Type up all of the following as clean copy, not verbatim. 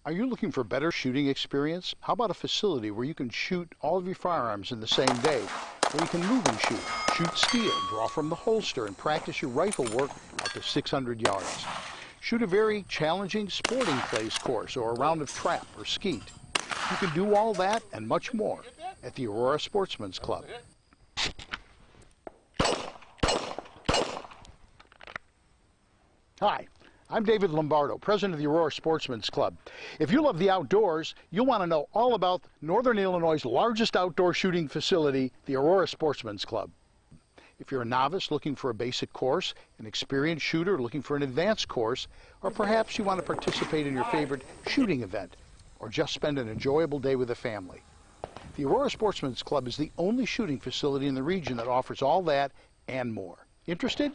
Are you looking for better shooting experience? How about a facility where you can shoot all of your firearms in the same day, where you can move and shoot steel, draw from the holster, and practice your rifle work out to 600 yards? Shoot a very challenging sporting clays course or a round of trap or skeet. You can do all that and much more at the Aurora Sportsman's Club. Hi, I'm David Lombardo, president of the Aurora Sportsman's Club. If you love the outdoors, you'll want to know all about Northern Illinois' largest outdoor shooting facility, the Aurora Sportsman's Club. If you're a novice looking for a basic course, an experienced shooter looking for an advanced course, or perhaps you want to participate in your favorite shooting event, or just spend an enjoyable day with a family, the Aurora Sportsman's Club is the only shooting facility in the region that offers all that and more. Interested?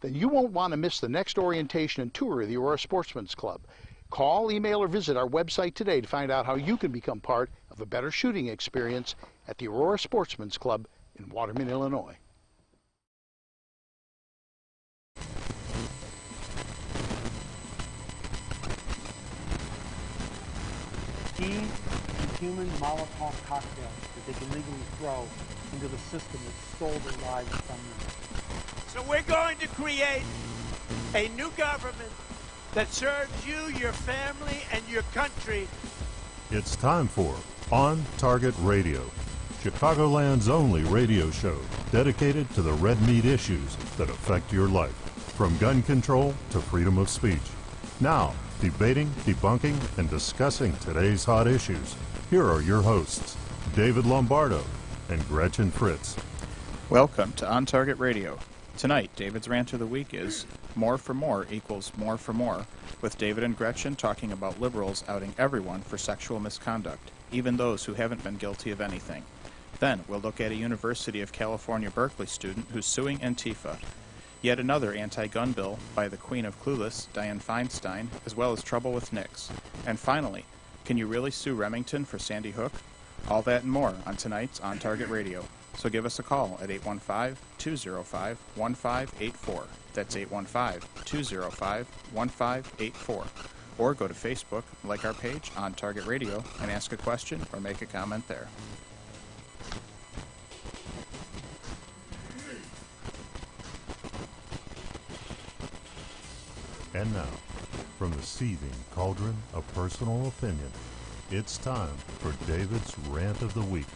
Then you won't want to miss the next orientation and tour of the Aurora Sportsman's Club. Call, email, or visit our website today to find out how you can become part of a better shooting experience at the Aurora Sportsman's Club in Waterman, Illinois. Key and human Molotov cocktails that they can legally throw into the system that stole their lives from them. So we're going to create a new government that serves you, your family, and your country. It's time for On Target Radio, Chicagoland's only radio show dedicated to the red meat issues that affect your life, from gun control to freedom of speech. Now, debating, debunking, and discussing today's hot issues, here are your hosts, David Lombardo and Gretchen Fritz. Welcome to On Target Radio. Tonight, David's rant of the week is more for more equals more for more, with David and Gretchen talking about liberals outing everyone for sexual misconduct, even those who haven't been guilty of anything. Then, we'll look at a University of California, Berkeley student who's suing Antifa, yet another anti-gun bill by the Queen of Clueless, Dianne Feinstein, as well as trouble with Knicks. And finally, can you really sue Remington for Sandy Hook? All that and more on tonight's On Target Radio. So give us a call at 815-205-1584. That's 815-205-1584. Or go to Facebook, like our page, On Target Radio, and ask a question or make a comment there. And now, from the seething cauldron of personal opinion, it's time for David's Rant of the Week.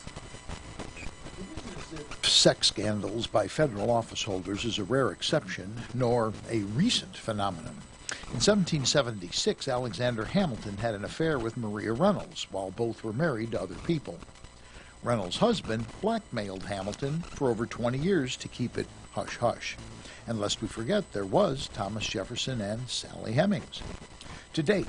Sex scandals by federal office holders is a rare exception, nor a recent phenomenon. In 1776, Alexander Hamilton had an affair with Maria Reynolds, while both were married to other people. Reynolds' husband blackmailed Hamilton for over 20 years to keep it hush-hush. And lest we forget, there was Thomas Jefferson and Sally Hemings. To date,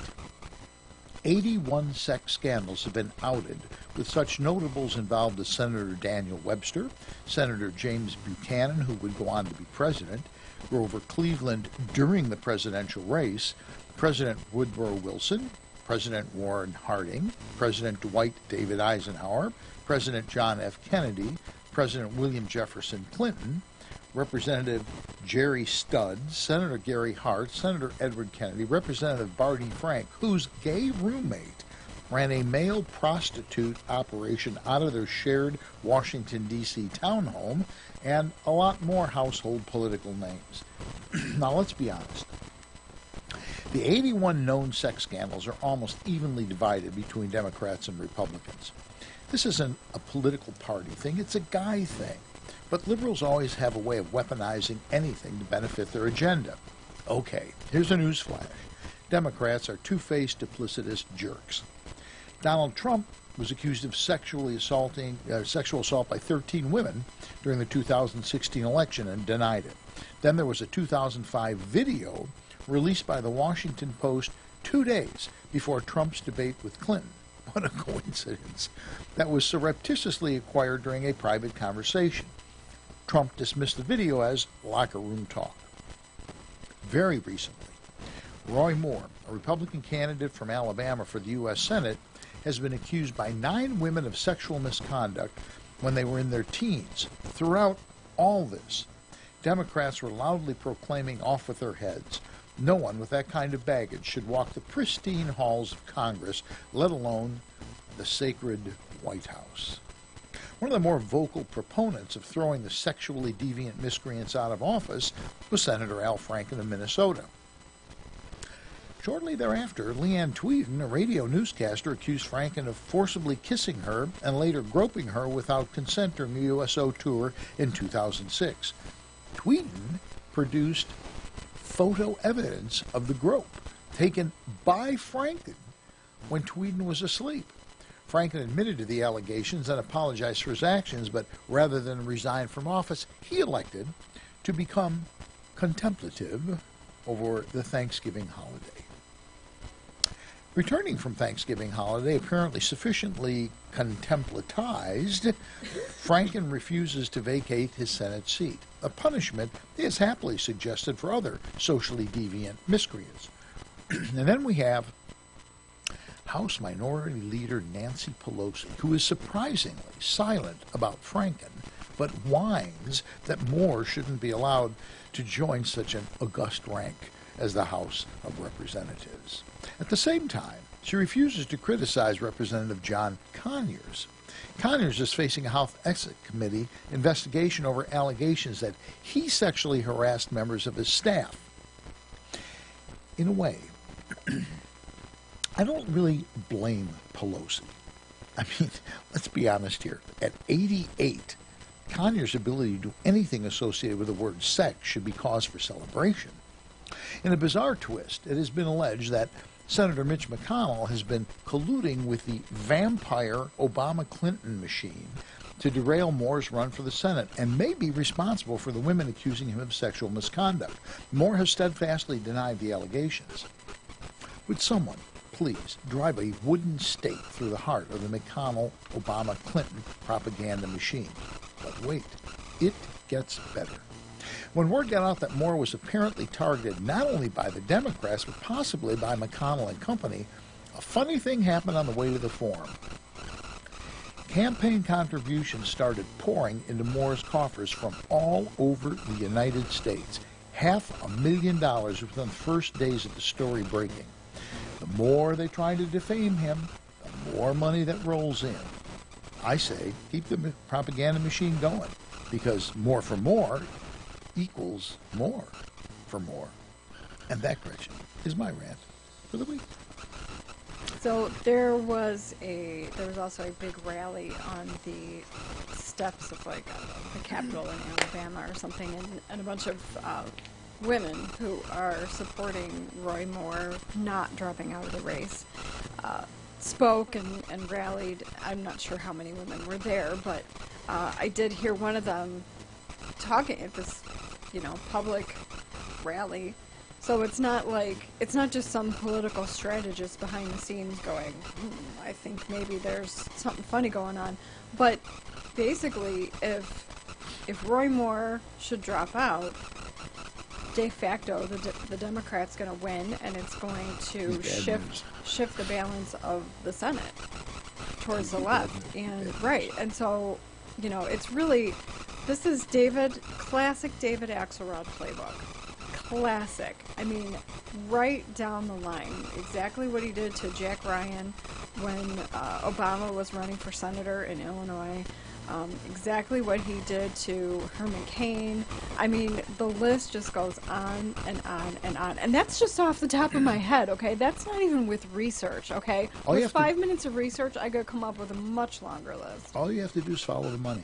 81 sex scandals have been outed, with such notables involved as Senator Daniel Webster, Senator James Buchanan, who would go on to be president, Grover Cleveland during the presidential race, President Woodrow Wilson, President Warren Harding, President Dwight David Eisenhower, President John F. Kennedy, President William Jefferson Clinton, Representative Jerry Studd, Senator Gary Hart, Senator Edward Kennedy, Representative Barney Frank, whose gay roommate ran a male prostitute operation out of their shared Washington, D.C. townhome, and a lot more household political names. Now, let's be honest. The 81 known sex scandals are almost evenly divided between Democrats and Republicans. This isn't a political party thing, it's a guy thing. But liberals always have a way of weaponizing anything to benefit their agenda. Okay, here's a news flash. Democrats are two-faced, duplicitous jerks. Donald Trump was accused of sexual assault by 13 women during the 2016 election and denied it. Then there was a 2005 video released by the Washington Post 2 days before Trump's debate with Clinton. What a coincidence. That was surreptitiously acquired during a private conversation. Trump dismissed the video as locker room talk. Very recently, Roy Moore, a Republican candidate from Alabama for the U.S. Senate, has been accused by 9 women of sexual misconduct when they were in their teens. Throughout all this, Democrats were loudly proclaiming off with their heads. No one with that kind of baggage should walk the pristine halls of Congress, let alone the sacred White House. One of the more vocal proponents of throwing the sexually deviant miscreants out of office was Senator Al Franken of Minnesota. Shortly thereafter, Leanne Tweeden, a radio newscaster, accused Franken of forcibly kissing her and later groping her without consent during the USO tour in 2006. Tweeden produced photo evidence of the grope taken by Franken when Tweeden was asleep. Franken admitted to the allegations and apologized for his actions, but rather than resign from office, he elected to become contemplative over the Thanksgiving holiday. Returning from Thanksgiving holiday, apparently sufficiently contemplatized, Franken refuses to vacate his Senate seat, a punishment he has happily suggested for other socially deviant miscreants. And then we have House Minority Leader Nancy Pelosi, who is surprisingly silent about Franken, but whines that more shouldn't be allowed to join such an august rank as the House of Representatives. At the same time, she refuses to criticize Representative John Conyers. Conyers is facing a House Ethics Committee investigation over allegations that he sexually harassed members of his staff. In a way, I don't really blame Pelosi. I mean, let's be honest here. At 88, Conyers' ability to do anything associated with the word sex should be cause for celebration. In a bizarre twist, it has been alleged that Senator Mitch McConnell has been colluding with the vampire Obama-Clinton machine to derail Moore's run for the Senate and may be responsible for the women accusing him of sexual misconduct. Moore has steadfastly denied the allegations. Would someone please drive a wooden stake through the heart of the McConnell-Obama-Clinton propaganda machine? But wait, it gets better. When word got out that Moore was apparently targeted not only by the Democrats, but possibly by McConnell and company, a funny thing happened on the way to the forum. Campaign contributions started pouring into Moore's coffers from all over the United States. $500,000 within the first days of the story breaking. The more they try to defame him, the more money that rolls in. I say, keep the propaganda machine going, because more for more equals more for more. And that, Gretchen, is my rant for the week. So there was also a big rally on the steps of like the Capitol in Alabama or something, and a bunch of women who are supporting Roy Moore not dropping out of the race spoke and rallied. I'm not sure how many women were there, but I did hear one of them talking at this, public rally. So it's not just some political strategist behind the scenes going, I think maybe there's something funny going on. But basically, if Roy Moore should drop out, de facto, the Democrats going to win, and it's going to shift the balance of the Senate towards the left. And so, it's really, this is classic David Axelrod playbook. Classic. I mean, right down the line. Exactly what he did to Jack Ryan when Obama was running for senator in Illinois. Exactly what he did to Herman Cain. I mean, the list just goes on and on and on. And that's just off the top of my head, okay? That's not even with research, okay? With 5 minutes of research, I could come up with a much longer list. All you have to do is follow the money.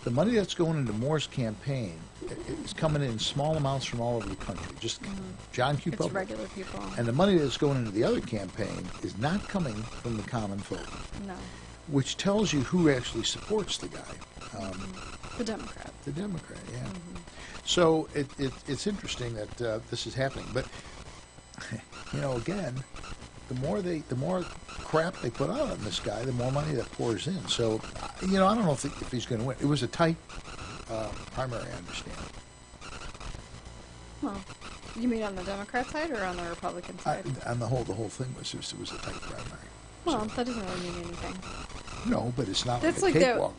The money that's going into Moore's campaign is coming in small amounts from all over the country. Just John Q. It's regular people. And the money that's going into the other campaign is not coming from the common folk. No. Which tells you who actually supports the guy. The Democrat. The Democrat, yeah. Mm-hmm. So it's interesting that this is happening. But, again, the more crap they put out on this guy, the more money that pours in. So, I don't know if he's going to win. It was a tight primary, I understand. Well, you mean on the Democrat side or on the Republican side? On the whole thing was a tight primary. Well, that doesn't really mean anything. No, but it's not That's like a cakewalk.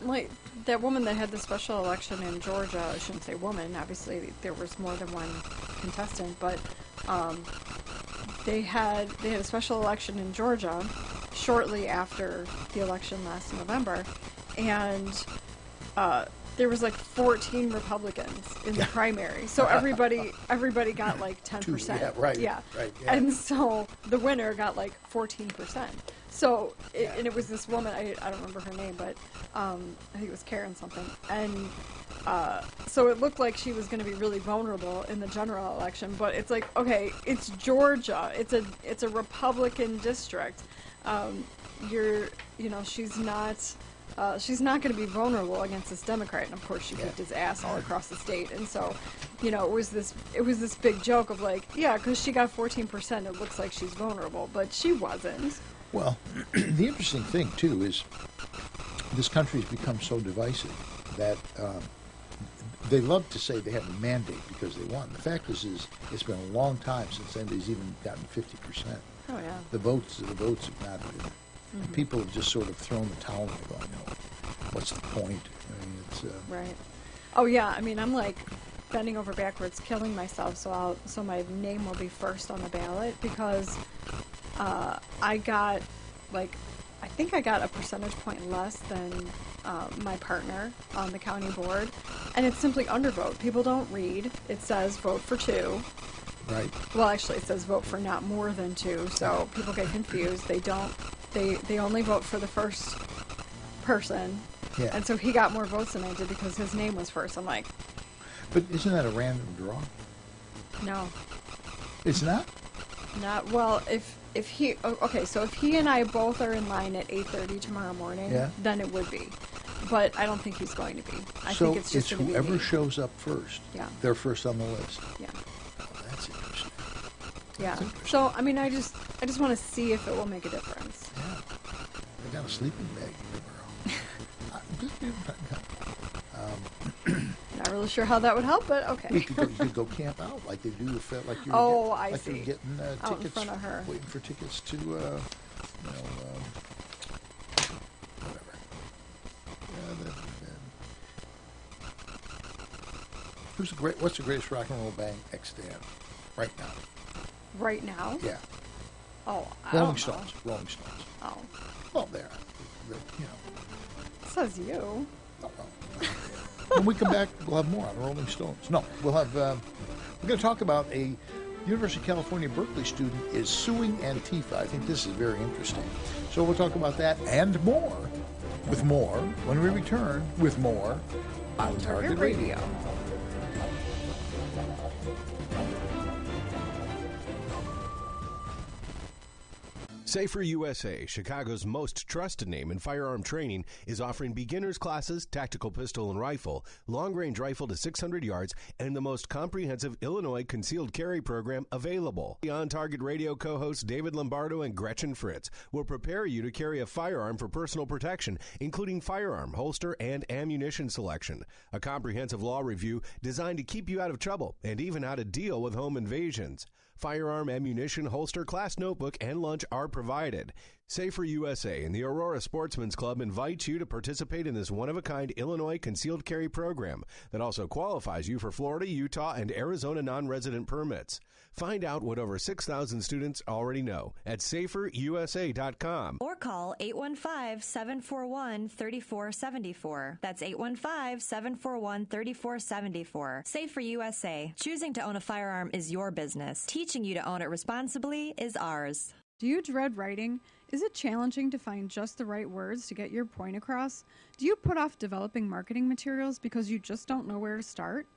That woman that had the special election in Georgia. I shouldn't say woman. Obviously, there was more than one contestant, but they had a special election in Georgia shortly after the election last November, and there was like 14 Republicans in the primary, so everybody got like 10%. Yeah, right. Yeah. Right, yeah. And so the winner got like 14%. So and it was this woman, I don't remember her name, but I think it was Karen something, and so it looked like she was going to be really vulnerable in the general election. But it's like, okay, it's Georgia, it's a Republican district. She's not going to be vulnerable against this Democrat, and of course she kicked his ass all across the state. And so, it was this big joke of like, yeah, because she got 14%, it looks like she's vulnerable, but she wasn't. Well, the interesting thing too is this country's become so divisive that they love to say they have a mandate because they won. The fact is it's been a long time since anybody's even gotten 50%. Oh yeah. The votes have not been. Mm-hmm. People have just sort of thrown the towel in and going, what's the point? I mean, it's right. Oh yeah. I mean, I'm like bending over backwards, killing myself, so my name will be first on the ballot because I got I think I got a percentage point less than my partner on the county board, and it's simply undervote. People don't read. It says vote for 2. right. Well, actually, it says vote for not more than 2, so people get confused. They don't. They only vote for the first person, Yeah. and so he got more votes than I did because his name was first. I'm like, But isn't that a random draw? no, It's not? not well. If he so if he and I both are in line at 8:30 tomorrow morning, Yeah. then it would be. But I don't think he's going to be. I So think it's just gonna be whoever me. shows up first. Yeah. They're first on the list. Yeah. Oh, that's interesting. Yeah. So I mean, I just want to see if it will make a difference. Yeah. I got a sleeping bag tomorrow. Not really sure how that would help, but okay. You could go camp out like they do. Like you were Oh, I like see. You're getting Out in tickets, front of her. waiting for tickets to whatever. What's the greatest rock and roll band extant right now? Right now? Yeah, Oh, I Rolling don't Stones. Rolling Stones. know. Oh, Well, they're says you. When we come back, we'll have more on Rolling Stones. No, we'll have. We're going to talk about a University of California, Berkeley student is suing Antifa. I think this is very interesting. So we'll talk about that and more, with more, when we return with more on Target Radio. Safer USA, Chicago's most trusted name in firearm training, is offering beginners classes, tactical pistol and rifle, long-range rifle to 600 yards, and the most comprehensive Illinois concealed carry program available. The On Target Radio co-hosts David Lombardo and Gretchen Fritz will prepare you to carry a firearm for personal protection, including firearm, holster, and ammunition selection. A comprehensive law review designed to keep you out of trouble and even how to deal with home invasions. Firearm, ammunition, holster, class notebook, and lunch are provided. Safer USA and the Aurora Sportsman's Club invite you to participate in this one-of-a-kind Illinois concealed carry program that also qualifies you for Florida, Utah, and Arizona non-resident permits. Find out what over 6,000 students already know at saferusa.com. Or call 815-741-3474. That's 815-741-3474. Safer USA. Choosing to own a firearm is your business. Teaching you to own it responsibly is ours. Do you dread writing? Is it challenging to find just the right words to get your point across? Do you put off developing marketing materials because you just don't know where to start?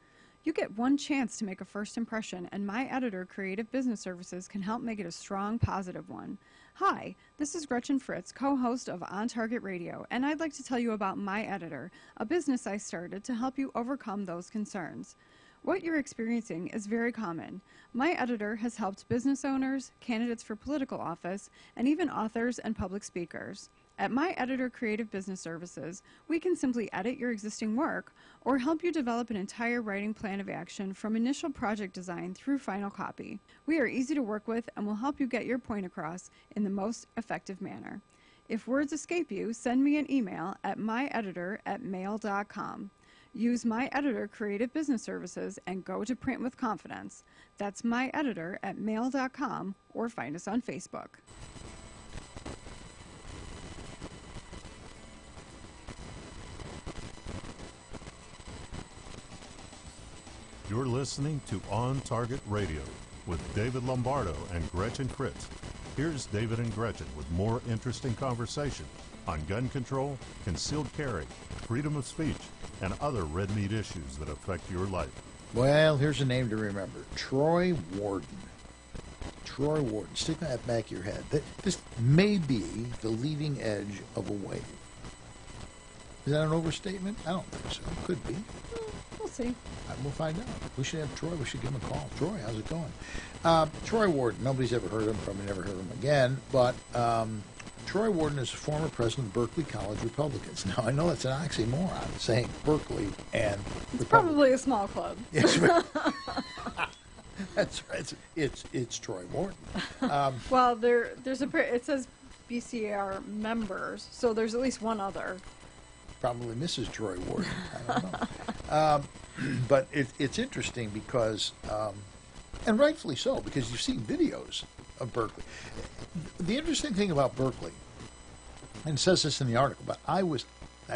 You get one chance to make a first impression, and my editor, Creative Business Services, can help make it a strong, positive one. Hi, this is Gretchen Fritz, co-host of On Target Radio, and I'd like to tell you about My Editor, a business I started to help you overcome those concerns. What you're experiencing is very common. My Editor has helped business owners, candidates for political office, and even authors and public speakers. At My Editor Creative Business Services, we can simply edit your existing work or help you develop an entire writing plan of action from initial project design through final copy. We are easy to work with and will help you get your point across in the most effective manner. If words escape you, send me an email at myeditor@mail.com. Use My Editor Creative Business Services and go to print with confidence. That's My Editor at mail.com or find us on Facebook. You're listening to On Target Radio with David Lombardo and Gretchen Fritz. Here's David and Gretchen with more interesting conversation on gun control, concealed carry, freedom of speech, and other red meat issues that affect your life. Well, here's a name to remember. Troy Warden. Troy Warden. Stick that back of your head. This may be the leading edge of a wave. Is that an overstatement? I don't think so. Could be. We'll see. We'll find out. We should have Troy. We should give him a call. Troy, how's it going? Troy Warden. Nobody's ever heard of him. Probably never heard of him again. But Troy Warden is a former president of Berkeley College Republicans. Now, I know that's an oxymoron, saying Berkeley and It's probably a small club. Yes, that's right. It's Troy Warden. Well, there's it says BCAR members, so there's at least one other. Probably Mrs. Troy Warden. I don't know. But it's interesting because, and rightfully so, because you've seen videos of Berkeley. The interesting thing about Berkeley, and it says this in the article, but I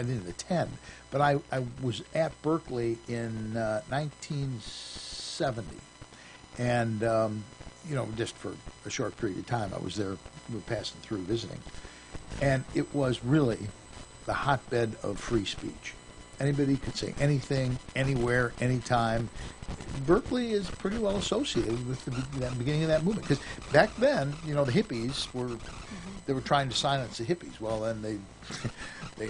didn't attend, but I was at Berkeley in 1970. And, just for a short period of time, I was there, we were passing through visiting. And it was really the hotbed of free speech. Anybody could say anything, anywhere, anytime. Berkeley is pretty well associated with the beginning of that movement. Because back then, the hippies they were trying to silence the hippies. Well, then they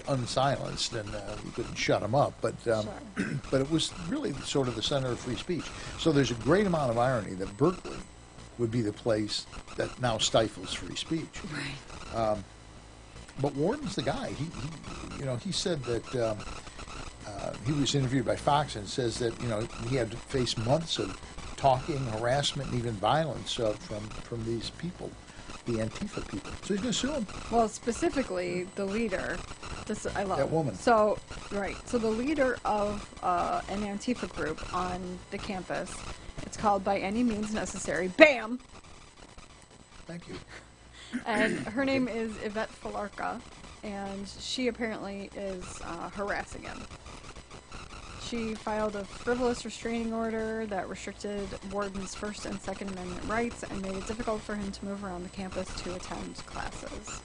unsilenced, and you couldn't shut them up. But but it was really sort of the center of free speech. So there's a great amount of irony that Berkeley would be the place that now stifles free speech. Right. But Warden's the guy. He said that he was interviewed by Fox and says that he had to face months of talking, harassment, and even violence from these people, the Antifa people. So he's going to sue them. Well, specifically the leader. This I love that woman. So right. So the leader of an Antifa group on the campus. It's called By Any Means Necessary. Bam. Thank you. And her name is Yvette Falarka, and she apparently is harassing him. She filed a frivolous restraining order that restricted Warden's First and Second Amendment rights and made it difficult for him to move around the campus to attend classes.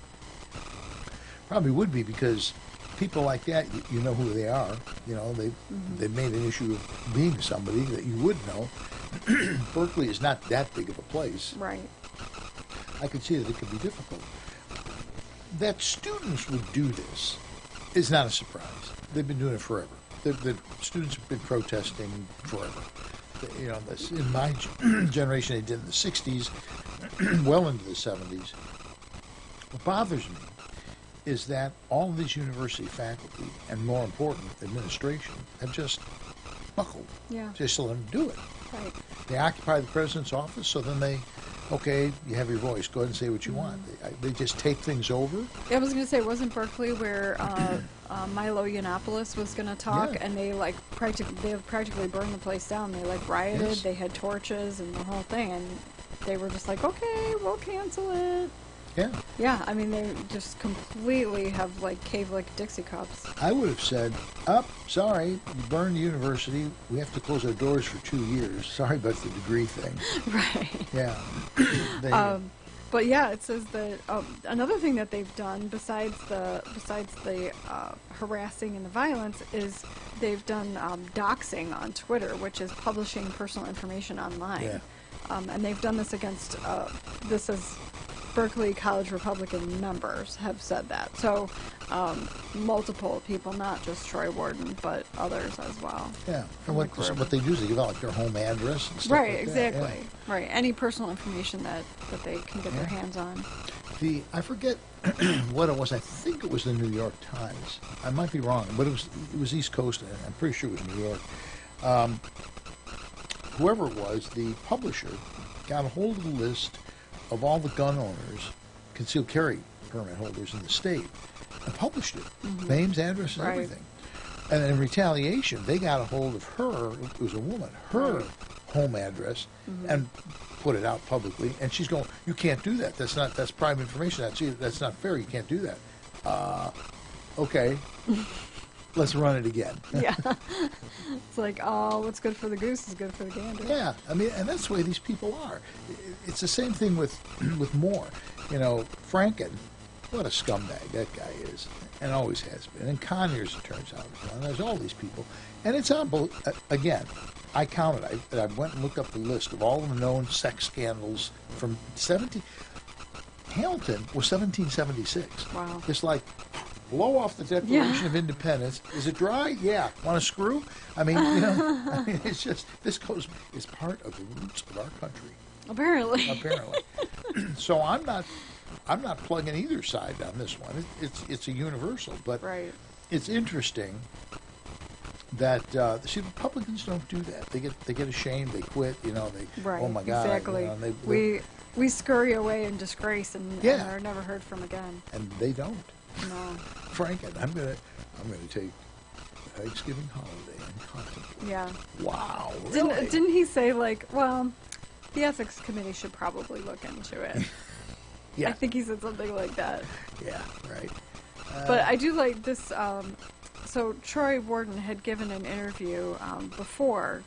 Probably would be, because people like that, you know who they are. They've made an issue of being somebody that you would know. Berkeley is not that big of a place. Right. I could see that it could be difficult. That students would do this is not a surprise. They've been doing it forever. The students have been protesting forever. In my generation, they did it in the 60s, well into the 70s. What bothers me is that all of these university faculty, and more important, administration, have just buckled. Yeah. Just let them do it. Right. They occupy the president's office, so then okay, you have your voice. Go ahead and say what you want. They just take things over. I was going to say, wasn't Berkeley where Milo Yiannopoulos was going to talk, Yeah. and they practically burned the place down. They rioted. Yes. They had torches and the whole thing, and they were just like, okay, we'll cancel it. Yeah. Yeah, I mean, they just completely have caved like Dixie cups. I would have said, sorry, you burned the university. We have to close our doors for 2 years. Sorry about the degree thing. Right. Yeah. But yeah, it says that another thing that they've done besides the harassing and the violence is they've done doxing on Twitter, which is publishing personal information online. Yeah. And they've done this against this is Berkeley College Republican members have said that. So multiple people, not just Troy Warden, but others as well. Yeah. And what they do is they give out their home address and stuff Right, like exactly. that. Yeah. Right. Any personal information that they can get their hands on. I forget what it was. I think it was the New York Times. I might be wrong, but it was East Coast, and I'm pretty sure it was New York. Whoever it was, the publisher got a hold of the list of all the gun owners, concealed carry permit holders in the state, and published it. Names, addresses, Right. everything. And in retaliation, they got a hold of her, it was a woman, her home address, and put it out publicly. And she's going, you can't do that. That's private information. That's not fair. You can't do that. Okay. Let's run it again. Yeah. It's like, oh, what's good for the goose is good for the gander. Yeah. I mean, and that's the way these people are. It's the same thing with Moore. You know, Franken, what a scumbag that guy is, and always has been. And Conyers, it turns out, and there's all these people. And it's on, again, I counted. I went and looked up the list of all the known sex scandals from Hamilton was 1776. Wow. It's like, blow off the Declaration of Independence. Is it dry? Yeah. Want a screw? I mean, you know, it's just, it's part of the roots of our country. Apparently. So I'm not plugging either side on this one. It's a universal, but it's interesting that see, Republicans don't do that. They get ashamed. They quit. You know, oh my God. Exactly. You know, we scurry away in disgrace and are never heard from again. And they don't. No. Franken, I'm gonna take Thanksgiving holiday and contemplate. Yeah. Wow. Really? Didn't he say, like, well, the ethics committee should probably look into it? Yeah. I think he said something like that. Yeah, right. But I do like this. So Troy Warden had given an interview before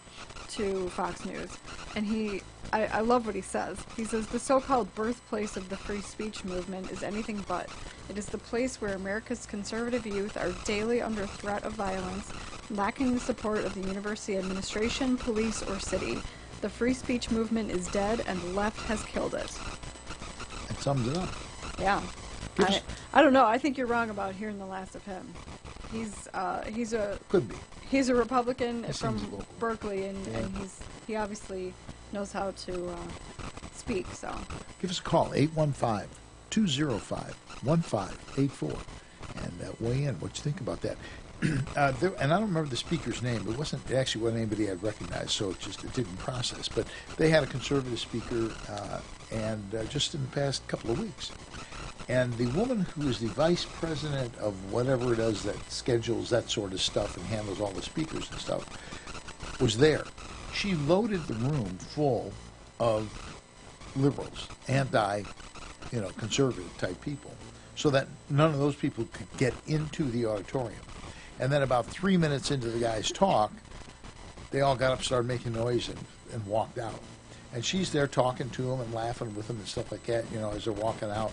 to Fox News, and I love what he says. He says, the so-called birthplace of the free speech movement is anything but. It is the place where America's conservative youth are daily under threat of violence, lacking the support of the university administration, police, or city. The free speech movement is dead, and the left has killed it. That sums it up. Yeah. I don't know. I think you're wrong about hearing the last of him. Could be. He's a Republican from Berkeley, and he obviously knows how to speak. So give us a call, 815-205-1584, and weigh in. What you think about that? And I don't remember the speaker's name. It actually wasn't anybody I'd recognized, so it didn't process. But they had a conservative speaker, and just in the past couple of weeks. And the woman who is the vice president of whatever it is that schedules that sort of stuff and handles all the speakers and stuff was there. She loaded the room full of liberals, conservative type people, so that none of those people could get into the auditorium. And then about 3 minutes into the guy's talk, they all got up, started making noise, and walked out. And she's there talking to them and laughing with them and stuff like that, as they're walking out.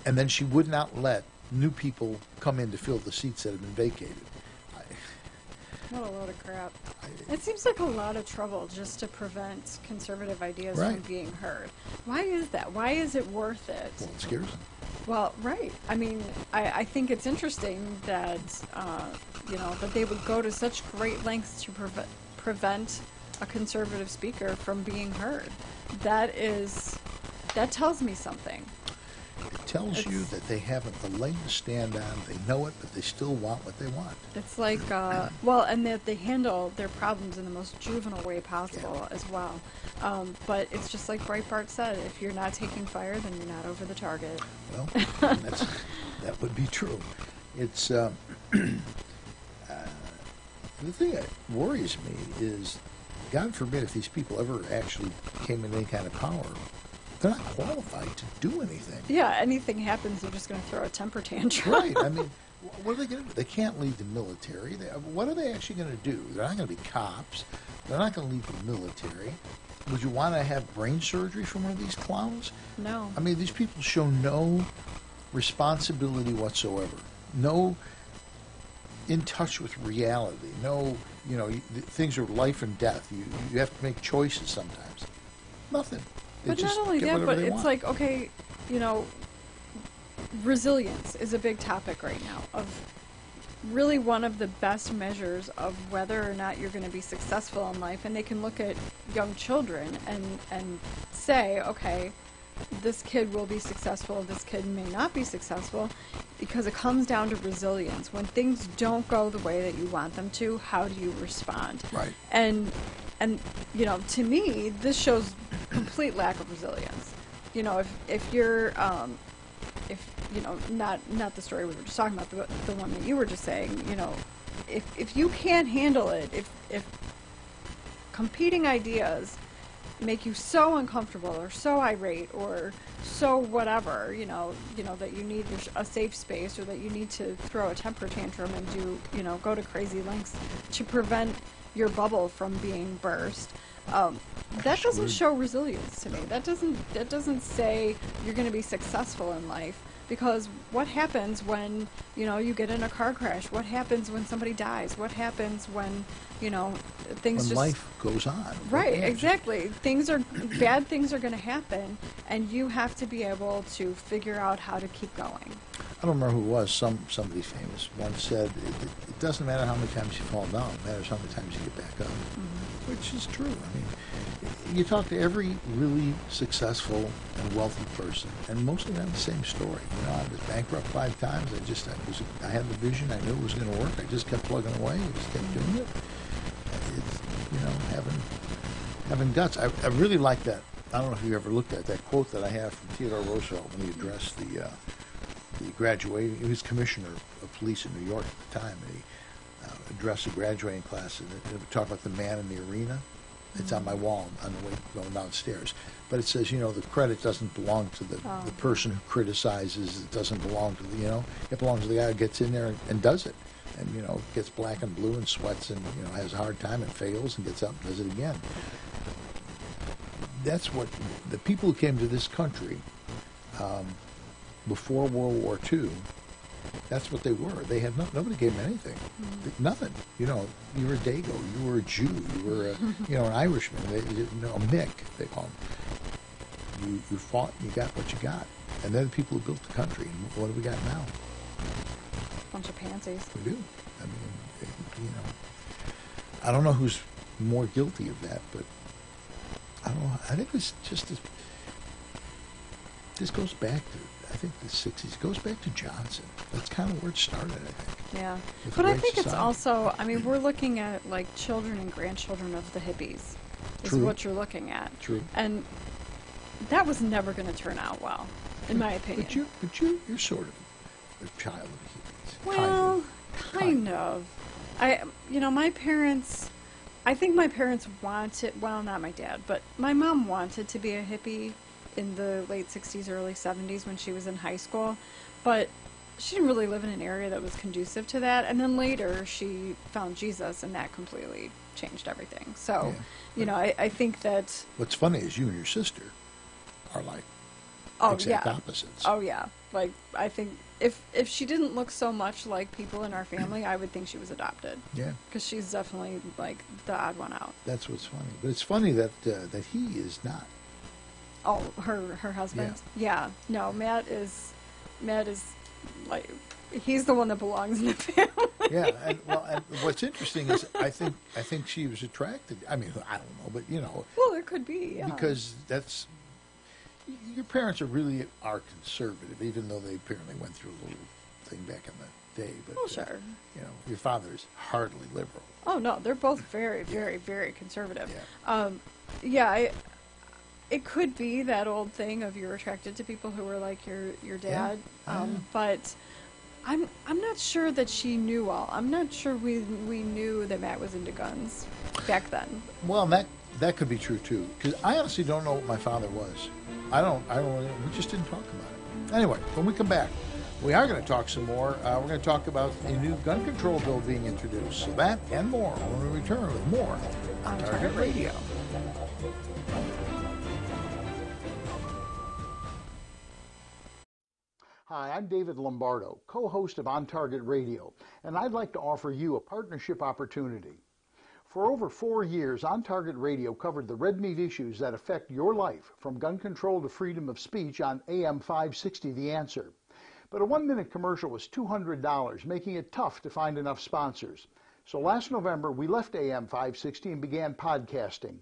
And then she would not let new people come in to fill the seats that had been vacated. What a load of crap. It seems like a lot of trouble just to prevent conservative ideas from being heard. Why is that? Why is it worth it? Well, it scares them. Well, right. I mean, I think it's interesting that, that they would go to such great lengths to prevent a conservative speaker from being heard. That tells me something. It tells you that they haven't the leg to stand on. They know it, but they still want what they want. It's like, and that they handle their problems in the most juvenile way possible as well. But it's just like Breitbart said, if you're not taking fire, then you're not over the target. Well, that would be true. It's the thing that worries me is, God forbid if these people ever actually came into any kind of power, they're not qualified to do anything. Yeah, anything happens, they're just going to throw a temper tantrum. Right. I mean, what are they going to do? They can't lead the military. What are they actually going to do? They're not going to be cops. They're not going to lead the military. Would you want to have brain surgery from one of these clowns? No. I mean, these people show no responsibility whatsoever. No in touch with reality. No, things are life and death. You have to make choices sometimes. Nothing. But not only that, but it's like, okay, resilience is a big topic right now. Of really one of the best measures of whether or not you're going to be successful in life. And they can look at young children and say, okay, this kid will be successful, this kid may not be successful, because it comes down to resilience. When things don't go the way that you want them to, how do you respond? Right. And to me, this shows complete lack of resilience. If you're, not the story we were just talking about, the one that you were just saying, if you can't handle it, if competing ideas make you so uncomfortable or so irate or so whatever, that you need a safe space or that you need to throw a temper tantrum and go to crazy lengths to prevent your bubble from being burst. That doesn't show resilience to me. That doesn't say you're going to be successful in life. Because what happens when, you get in a car crash? What happens when somebody dies? What happens when, things when just... life goes on. Right, exactly. Bad things are going to happen, and you have to be able to figure out how to keep going. I don't remember who it was. Somebody famous once said, it doesn't matter how many times you fall down. It matters how many times you get back up. Mm-hmm. Which is true. I mean, you talk to every really successful and wealthy person, and most of them have the same story. I was bankrupt 5 times. I had the vision. I knew it was going to work. I just kept plugging away. I just kept doing it. It's, having guts. I really like that. I don't know if you ever looked at that quote that I have from Theodore Roosevelt when he addressed the graduating. He was commissioner of police in New York at the time. And he addressed the graduating class and it talked about the man in the arena. It's on my wall on the way going downstairs. But it says, the credit doesn't belong to the person who criticizes. It doesn't belong to the, it belongs to the guy who gets in there and does it. And, gets black and blue and sweats and, has a hard time and fails and gets up and does it again. That's what the people who came to this country before World War II, that's what they were. They had nobody gave them anything. Nothing. You were a Dago. You were a Jew. You were an Irishman. A Mick, they call them. You fought and you got what you got. And they're the people who built the country. And what do we got now? Bunch of pansies. We do. I mean, I don't know who's more guilty of that, but I don't know. I think it's just this goes back to, I think, the 60s. It goes back to Johnson. That's kind of where it started, I think. Yeah. But I think it's also, we're looking at, children and grandchildren of the hippies is what you're looking at. True. And that was never going to turn out well, in my opinion. But you're sort of a child of the hippies. Well, kind of. My parents... I think my parents wanted, well, not my dad, but my mom wanted to be a hippie in the late 60s, early 70s when she was in high school, but she didn't really live in an area that was conducive to that, and then later she found Jesus, and that completely changed everything. So, I think that... What's funny is you and your sister are exact opposites. Oh, yeah. I think if she didn't look so much like people in our family, I would think she was adopted. Yeah. Because she's definitely, the odd one out. That's what's funny. But it's funny that he is not. Oh, her husband? Yeah. No, Matt is he's the one that belongs in the family. Yeah, and what's interesting is I think she was attracted. I mean, I don't know, but Well, there could be, yeah. Because your parents are conservative, even though they apparently went through a little thing back in the day. But sure. Your father is hardly liberal. Oh no, they're both very, very, very conservative. Yeah. It could be that old thing of you're attracted to people who are like your dad, but I'm not sure that she knew all. I'm not sure we knew that Matt was into guns back then. Well, that could be true too, because I honestly don't know what my father was. I don't. We just didn't talk about it. Anyway, when we come back, we are going to talk some more. We're going to talk about a new gun control bill being introduced. So that and more when we return with more on Target Radio. Hi, I'm David Lombardo, co-host of On Target Radio, and I'd like to offer you a partnership opportunity. For over 4 years, On Target Radio covered the red meat issues that affect your life, from gun control to freedom of speech on AM 560 The Answer. But a 1-minute commercial was $200, making it tough to find enough sponsors. So last November, we left AM 560 and began podcasting.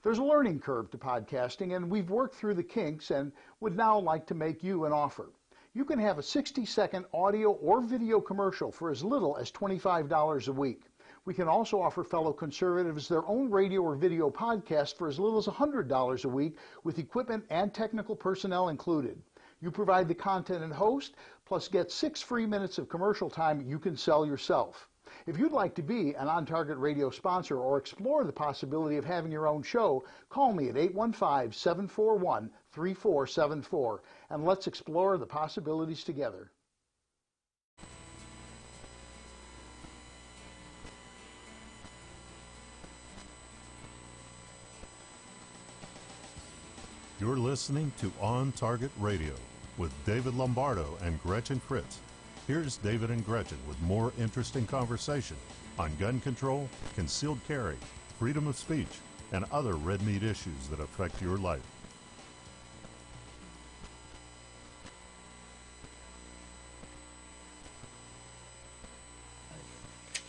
There's a learning curve to podcasting, and we've worked through the kinks and would now like to make you an offer. You can have a 60-second audio or video commercial for as little as $25 a week. We can also offer fellow conservatives their own radio or video podcast for as little as $100 a week, with equipment and technical personnel included. You provide the content and host, plus get 6 free minutes of commercial time you can sell yourself. If you'd like to be an On Target Radio sponsor or explore the possibility of having your own show, call me at 815-741-3474 and let's explore the possibilities together. You're listening to On Target Radio with David Lombardo and Gretchen Fritz. Here's David and Gretchen with more interesting conversation on gun control, concealed carry, freedom of speech, and other red meat issues that affect your life.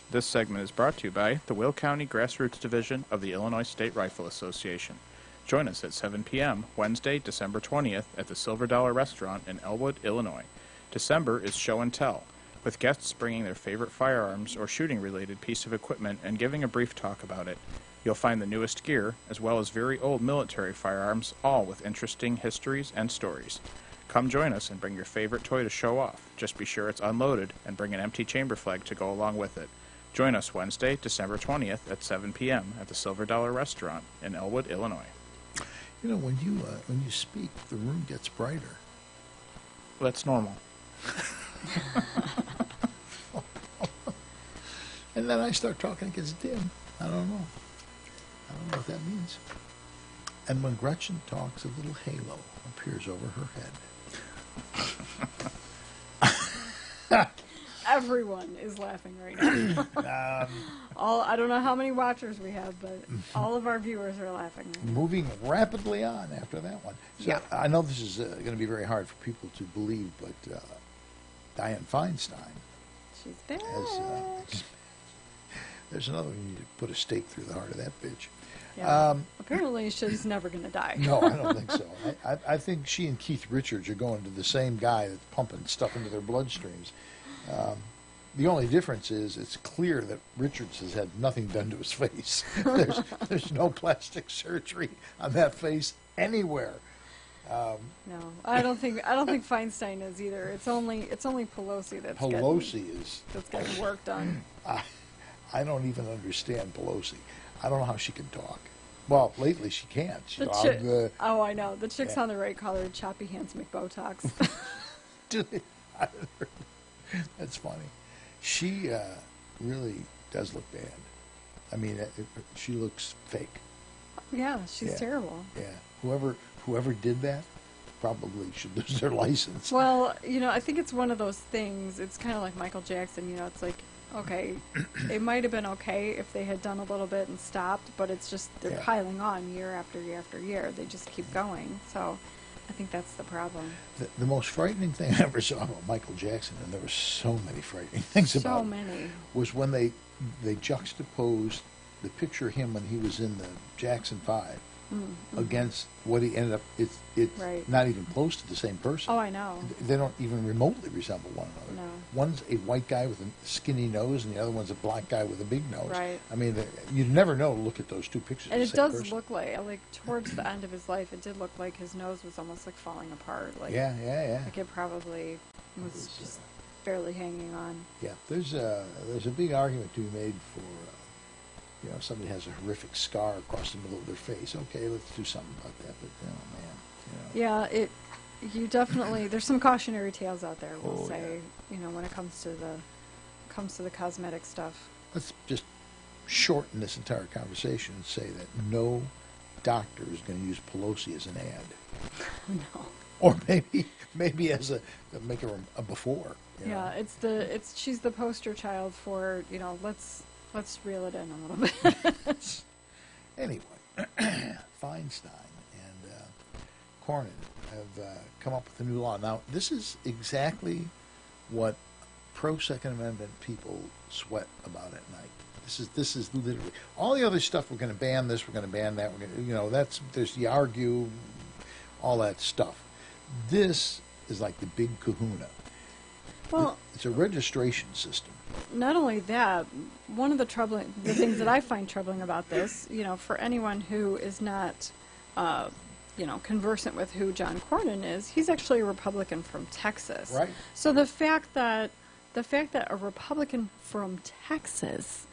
This segment is brought to you by the Will County Grassroots Division of the Illinois State Rifle Association. Join us at 7 p.m. Wednesday, December 20th at the Silver Dollar Restaurant in Elwood, Illinois. December is Show and Tell, with guests bringing their favorite firearms or shooting-related piece of equipment and giving a brief talk about it. You'll find the newest gear, as well as very old military firearms, all with interesting histories and stories. Come join us and bring your favorite toy to show off. Just be sure it's unloaded and bring an empty chamber flag to go along with it. Join us Wednesday, December 20th at 7 p.m. at the Silver Dollar Restaurant in Elwood, Illinois. You know, when you speak, the room gets brighter. That's normal. And then I start talking, it gets dim. I don't know what that means. And when Gretchen talks, a little halo appears over her head. Everyone is laughing right now. I don't know how many watchers we have, but all of our viewers are laughing right now. Moving rapidly on after that one. So Yeah. I know this is going to be very hard for people to believe, but Dianne Feinstein She's back. has... there's another one, you need to put a stake through the heart of that bitch. Yeah. Apparently, she's never going to die. No, I don't think so. I think she and Keith Richards are going to the same guy that's pumping stuff into their bloodstreams. The only difference is it's clear that Richards has had nothing done to his face. There's no plastic surgery on that face anywhere. No, I don't think Feinstein is either. It's only Pelosi that's getting work done. I don't even understand Pelosi. I don't know how she can talk. Well, lately she can't. Oh, I know. The chicks on the right call her Choppy Hands McBotox. That's funny. She really does look bad. I mean, she looks fake. Yeah, she's terrible. Yeah. Whoever did that probably should lose their license. Well, I think it's one of those things. It's kind of like Michael Jackson. It's like, okay, it might have been okay if they had done a little bit and stopped, but it's just they're piling on year after year after year. They just keep going. So I think that's the problem. The most frightening thing I ever saw about Michael Jackson, and there were so many frightening things about him, was when they juxtaposed the picture of him when he was in the Jackson 5 against what he ended up. It's not even close to the same person. Oh, I know. They don't even remotely resemble one another. No. One's a white guy with a skinny nose, and the other one's a black guy with a big nose. Right. I mean, you'd never know. Look at those two pictures. And of it the same does person. look like towards the end of his life, it did look like his nose was almost like falling apart. Like, yeah. Like it probably was just barely hanging on. Yeah, there's a big argument to be made for. If somebody has a horrific scar across the middle of their face, okay, let's do something about that. But Yeah, you definitely there's some cautionary tales out there. We'll say, when it comes to the cosmetic stuff. Let's just shorten this entire conversation and say that no doctor is going to use Pelosi as an ad. No. Or maybe as make her a before. Yeah, she's the poster child for let's reel it in a little bit. Anyway, Feinstein and Cornyn have come up with a new law. Now, this is exactly what pro-Second Amendment people sweat about at night. This is literally all the other stuff. We're going to ban this. We're going to ban that. We're going to, there's the argue, all that stuff. This is like the big kahuna. Well, it's a registration system. Not only that, one of the things that I find troubling about this, for anyone who is not, conversant with who John Cornyn is, he's actually a Republican from Texas. Right. So the fact that the fact that a Republican from Texas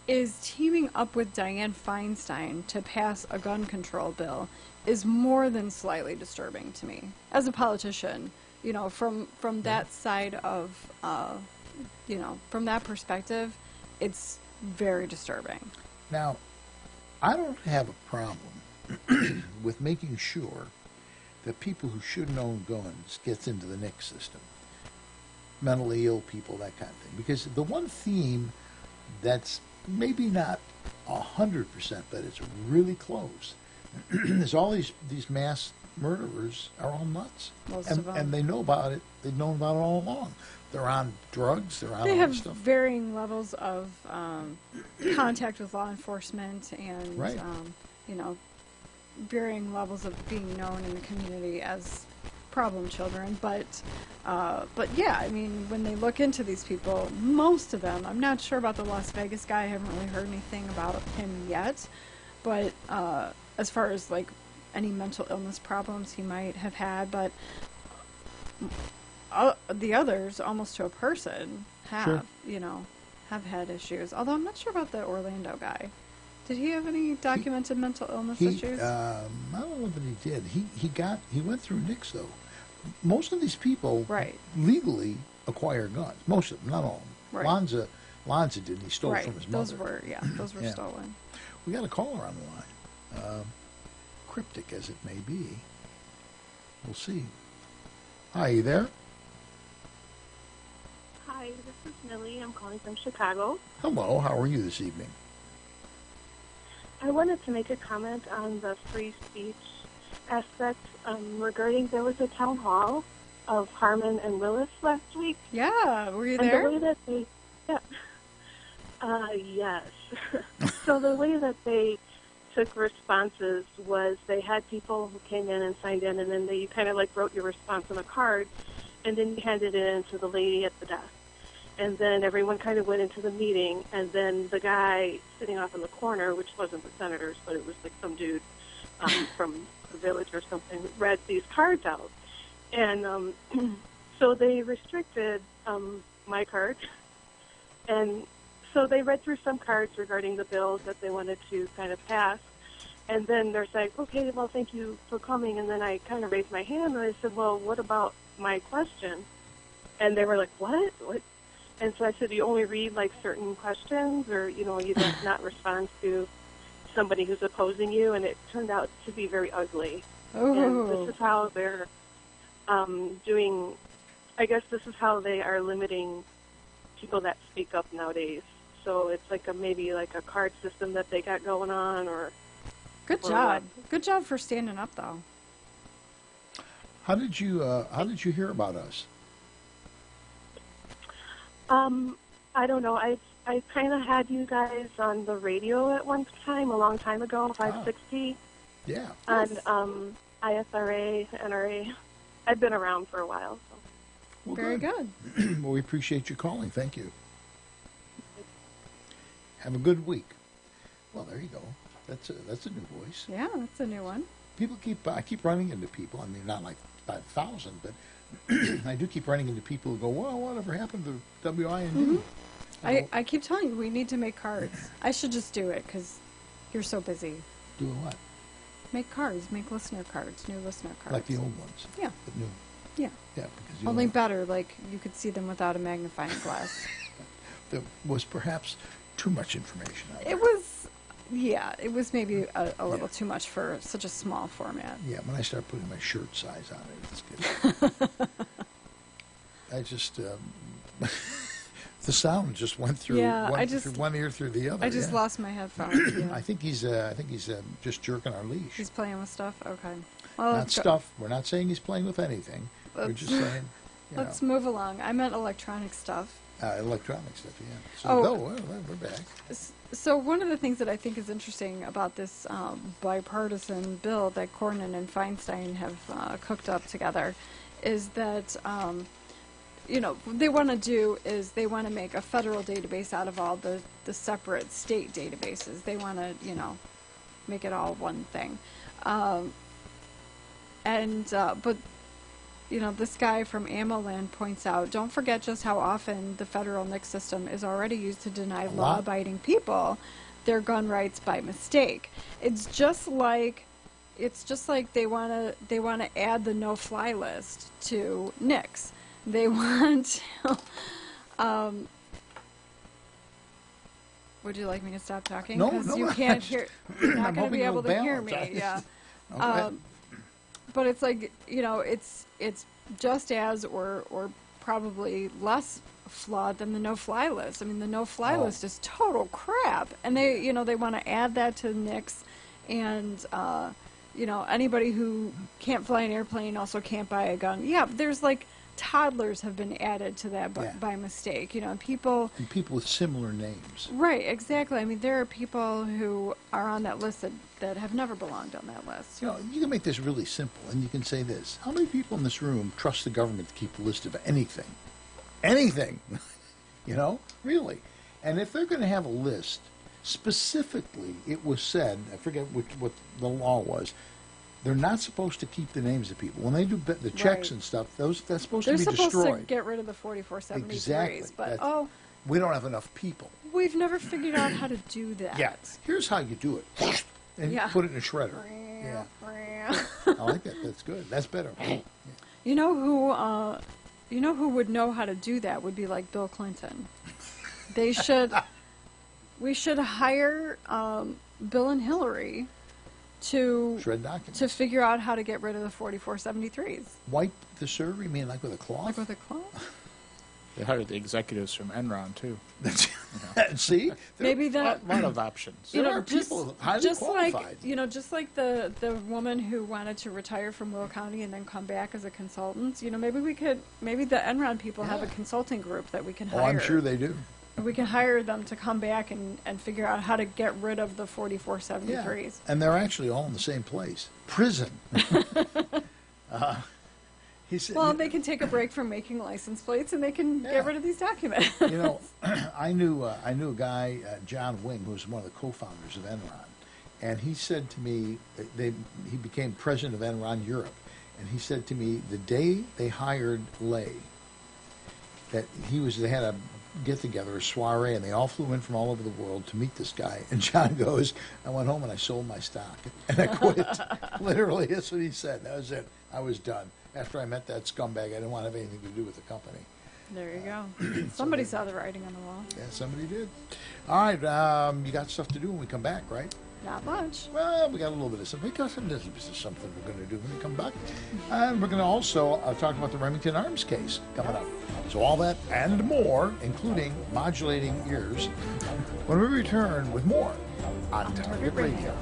is teaming up with Dianne Feinstein to pass a gun control bill is more than slightly disturbing to me. As a politician, you know, from that side of, you know, from that perspective, it's very disturbing. Now, I don't have a problem with making sure that people who shouldn't own guns gets into the NICS system. Mentally ill people, that kind of thing. Because the one theme that's maybe not 100%, but it's really close, is all these mass murderers are all nuts. Most of them. And they know about it. They've known about it all along. They're on drugs. They're on They all have this stuff. varying levels of contact with law enforcement and, Right. you know, varying levels of being known in the community as problem children. But yeah, I mean, when they look into these people, most of them, I'm not sure about the Las Vegas guy. I haven't really heard anything about him yet. But as far as, like, any mental illness problems he might have had, but the others, almost to a person, have, Sure. you know, have had issues. Although I'm not sure about the Orlando guy. Did he have any documented mental illness issues? I don't know that he did. He went through NICS, though. Most of these people Right. legally acquire guns. Most of them, not all of them. Right. Lanza did. He stole Right. from his mother. Those were Yeah. stolen. We got a caller on the line. Cryptic as it may be. We'll see. Hi, you there? Hi, this is Millie. I'm calling from Chicago. Hello, how are you this evening? I wanted to make a comment on the free speech aspect regarding there was a town hall of Harmon and Willis last week. Yeah, were you And there? the way that they, yes. So the way that they took responses was they had people who came in and signed in, and then you kind of like wrote your response on a card, and then you handed it in to the lady at the desk. And then everyone kind of went into the meeting, and then the guy sitting off in the corner, which wasn't the senators, but it was like some dude from the village or something, read these cards out. And so they restricted my card. And so they read through some cards regarding the bills that they wanted to kind of pass. And then they're like, okay, well, thank you for coming. And then I kind of raised my hand, and I said, well, what about my question? And they were like, what? And so I said, you only read, like, certain questions, or, you know, you don't not respond to somebody who's opposing you. And it turned out to be very ugly. Oh. And this is how they're doing, I guess this is how they are limiting people that speak up nowadays. So it's like maybe like a card system that they got going on, or... Good job. Good job for standing up, though. How did you hear about us? I don't know. I kind of had you guys on the radio at one time, a long time ago, 560. Yeah. On ISRA, NRA. I've been around for a while. So. Well, Very good. Well, we appreciate you calling. Thank you. Have a good week. Well, there you go. That's a new voice. Yeah, that's a new one. I keep running into people. I mean, not like 5,000, but I do keep running into people who go, well, whatever happened to WIND? Mm-hmm. I keep telling you, we need to make cards. I should just do it, because you're so busy. Doing what? Make cards. Make listener cards. New listener cards. Like the old ones. Yeah. But new. Yeah. Yeah, because you Only know, better, like, you could see them without a magnifying glass. there was perhaps too much information out there. It was maybe a little too much for such a small format. Yeah, when I start putting my shirt size on it, it's good. I just, the sound just went through, through one ear through the other. I just lost my headphones. Yeah. I think he's just jerking our leash. He's playing with stuff? Okay. Well, Not stuff. We're not saying he's playing with anything. We're just saying, let's move along. I meant electronic stuff. Electronic stuff, yeah. So, we're back. So one of the things that I think is interesting about this bipartisan bill that Cornyn and Feinstein have cooked up together is that, what they want to make a federal database out of all the separate state databases. They want to, make it all one thing. But this guy from AmmoLand points out, don't forget just how often the federal NICS system is already used to deny law-abiding people their gun rights by mistake. It's just like they want to add the no-fly list to NICS. They want to, would you like me to stop talking? No, because you can't hear. You're not going to be able to hear me. Yeah. But it's like, it's just as or probably less flawed than the no-fly list. I mean, the no-fly list is total crap, and they want to add that to NICS, and anybody who can't fly an airplane also can't buy a gun. Yeah, there's like toddlers have been added to that by mistake. People with similar names. Right, exactly. I mean, there are people who are on that list that have never belonged on that list. You can make this really simple, and you can say this. How many people in this room trust the government to keep a list of anything? Anything. Really. And if they're going to have a list, specifically, it was said, I forget what the law was, they're not supposed to keep the names of people. When they do the checks and stuff, that's supposed to be destroyed. They're supposed to get rid of the 4473s. Exactly. But, we don't have enough people. We've never figured out how to do that. Yeah. Here's how you do it. And put it in a shredder. Yeah. I like that. That's good. That's better. You know who would know how to do that would be like Bill Clinton. We should hire Bill and Hillary to shred documents, to figure out how to get rid of the 4473s. Wipe the server? You mean like with a cloth? Like with a cloth? They hired the executives from Enron too. See, maybe that a lot of options. There are people highly qualified. Just like the woman who wanted to retire from Will County and then come back as a consultant. Maybe the Enron people have a consulting group that we can hire. Oh, I'm sure they do. We can hire them to come back and figure out how to get rid of the 4473s. Yeah. And they're actually all in the same place. Prison. He said, they can take a break from making license plates and they can get rid of these documents. I knew a guy, John Wing, who was one of the co-founders of Enron, and he said to me, he became president of Enron Europe, and he said to me the day they hired Lay, that they had a get-together, a soiree, and they all flew in from all over the world to meet this guy. And John goes, I went home and I sold my stock, and I quit. Literally, that's what he said. That was it. I was done. After I met that scumbag, I didn't want to have anything to do with the company. There you go. Somebody saw the writing on the wall. Yeah, somebody did. All right, you got stuff to do when we come back, right? Not much. Well, we got a little bit of something. We got something we're going to do when we come back. And we're going to also talk about the Remington Arms case coming up. So all that and more, including modulating ears, when we return with more on Target Radio.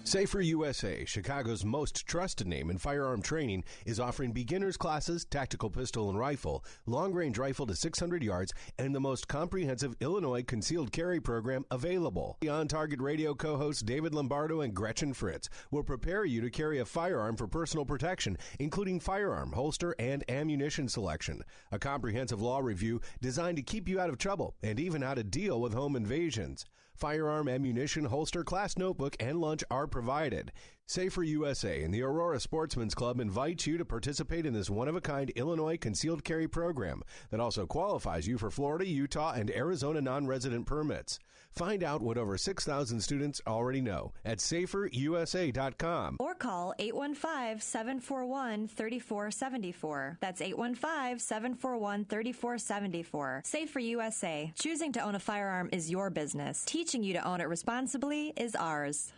Safer USA, Chicago's most trusted name in firearm training, is offering beginners classes, tactical pistol and rifle, long-range rifle to 600 yards, and the most comprehensive Illinois concealed carry program available. The On Target Radio co-hosts David Lombardo and Gretchen Fritz will prepare you to carry a firearm for personal protection, including firearm, holster, and ammunition selection. A comprehensive law review designed to keep you out of trouble and even how to deal with home invasions. Firearm, ammunition, holster, class notebook, and lunch are provided. Safer USA and the Aurora Sportsman's Club invite you to participate in this one-of-a-kind Illinois concealed carry program that also qualifies you for Florida, Utah, and Arizona non-resident permits. Find out what over 6,000 students already know at saferusa.com. Or call 815-741-3474. That's 815-741-3474. Safer USA. Choosing to own a firearm is your business. Teaching you to own it responsibly is ours.